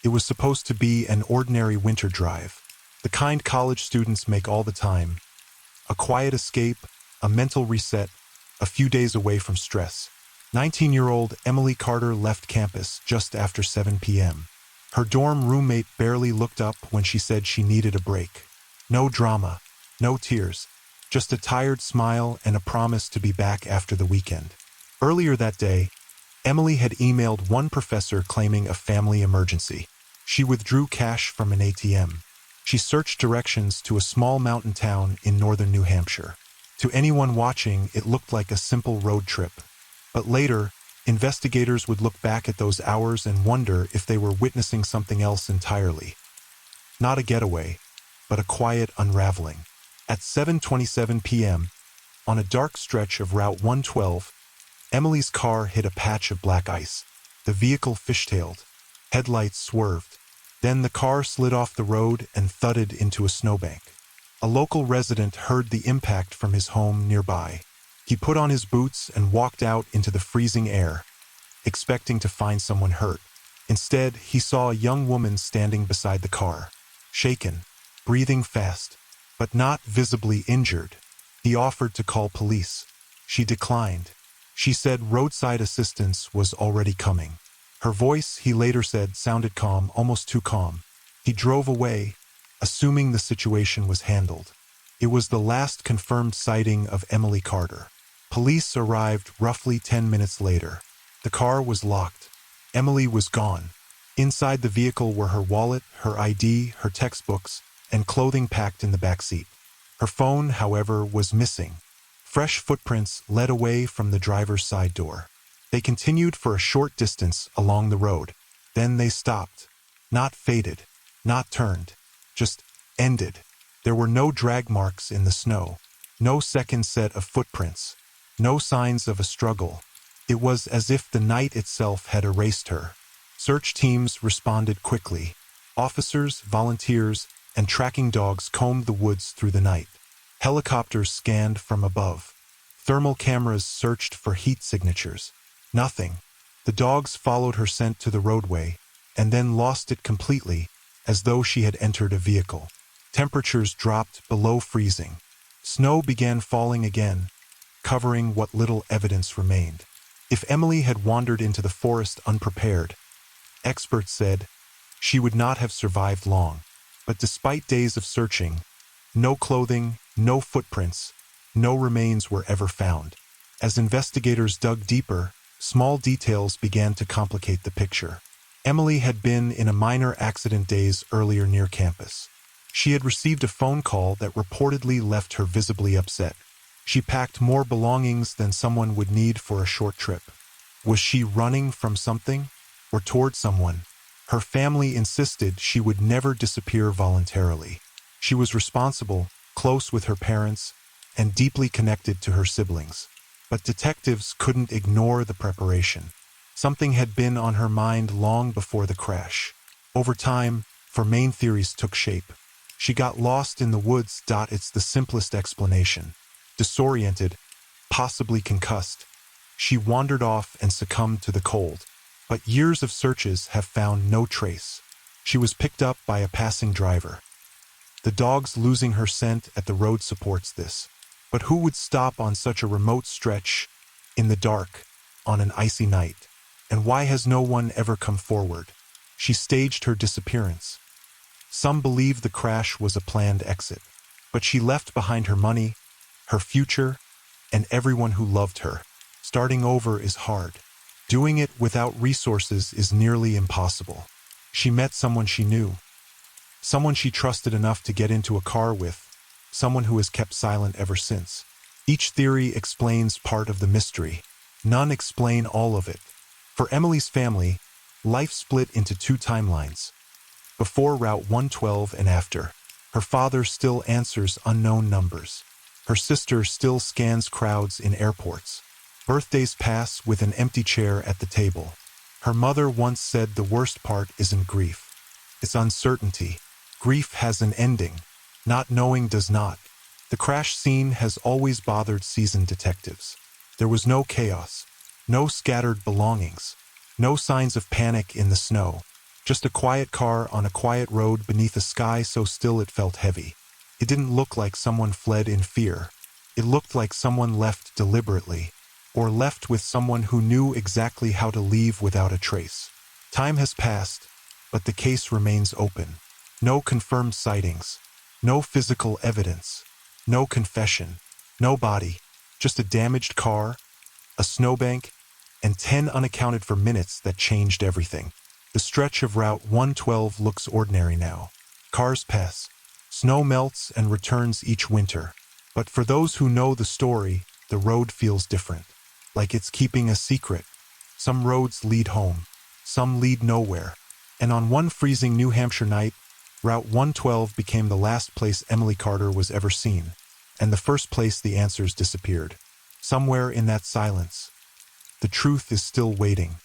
It was supposed to be an ordinary winter drive, the kind college students make all the time. A quiet escape, a mental reset, a few days away from stress. 19-year-old Emily Carter left campus just after 7 p.m. Her dorm roommate barely looked up when she said she needed a break. No drama, no tears, just a tired smile and a promise to be back after the weekend. Earlier that day, Emily had emailed one professor claiming a family emergency. She withdrew cash from an ATM. She searched directions to a small mountain town in northern New Hampshire. To anyone watching, it looked like a simple road trip. But later, investigators would look back at those hours and wonder if they were witnessing something else entirely. Not a getaway, but a quiet unraveling. At 7:27 p.m., on a dark stretch of Route 112, Emily's car hit a patch of black ice. The vehicle fishtailed. Headlights swerved. Then the car slid off the road and thudded into a snowbank. A local resident heard the impact from his home nearby. He put on his boots and walked out into the freezing air, expecting to find someone hurt. Instead, he saw a young woman standing beside the car, shaken, breathing fast, but not visibly injured. He offered to call police. She declined. She said roadside assistance was already coming. Her voice, he later said, sounded calm, almost too calm. He drove away, assuming the situation was handled. It was the last confirmed sighting of Emily Carter. Police arrived roughly 10 minutes later. The car was locked. Emily was gone. Inside the vehicle were her wallet, her ID, her textbooks, and clothing packed in the back seat. Her phone, however, was missing. Fresh footprints led away from the driver's side door. They continued for a short distance along the road. Then they stopped. Not faded, not turned, just ended. There were no drag marks in the snow, no second set of footprints, no signs of a struggle. It was as if the night itself had erased her. Search teams responded quickly. Officers, volunteers, and tracking dogs combed the woods through the night. Helicopters scanned from above. Thermal cameras searched for heat signatures. Nothing. The dogs followed her scent to the roadway, and then lost it completely, as though she had entered a vehicle. Temperatures dropped below freezing. Snow began falling again, covering what little evidence remained. If Emily had wandered into the forest unprepared, experts said, she would not have survived long. But despite days of searching, no clothing, no footprints, no remains were ever found. As investigators dug deeper, small details began to complicate the picture. Emily had been in a minor accident days earlier near campus. She had received a phone call that reportedly left her visibly upset. She packed more belongings than someone would need for a short trip. Was she running from something or toward someone? Her family insisted she would never disappear voluntarily. She was responsible, close with her parents, and deeply connected to her siblings. But detectives couldn't ignore the preparation. Something had been on her mind long before the crash. Over time, four main theories took shape. She got lost in the woods. It's the simplest explanation. Disoriented, possibly concussed, she wandered off and succumbed to the cold. But years of searches have found no trace. She was picked up by a passing driver. The dogs losing her scent at the road supports this. But who would stop on such a remote stretch, in the dark, on an icy night? And why has no one ever come forward? She staged her disappearance. Some believe the crash was a planned exit, but she left behind her money, her future, and everyone who loved her. Starting over is hard. Doing it without resources is nearly impossible. She met someone she knew, someone she trusted enough to get into a car with, someone who has kept silent ever since. Each theory explains part of the mystery. None explain all of it. For Emily's family, life split into two timelines. Before Route 112 and after. Her father still answers unknown numbers. Her sister still scans crowds in airports. Birthdays pass with an empty chair at the table. Her mother once said the worst part isn't grief. It's uncertainty. Grief has an ending. Not knowing does not. The crash scene has always bothered seasoned detectives. There was no chaos, no scattered belongings, no signs of panic in the snow, Just a quiet car on a quiet road beneath a sky so still it felt heavy. It didn't look like someone fled in fear. It looked like someone left deliberately, or left with someone who knew exactly how to leave without a trace. Time has passed, but the case remains open. No confirmed sightings, no physical evidence, no confession, no body, just a damaged car, a snowbank, and 10 unaccounted for minutes that changed everything. The stretch of Route 112 looks ordinary now. Cars pass, snow melts and returns each winter. But for those who know the story, the road feels different, like it's keeping a secret. Some roads lead home, some lead nowhere. And on one freezing New Hampshire night, Route 112 became the last place Emily Carter was ever seen, and the first place the answers disappeared. Somewhere in that silence, the truth is still waiting.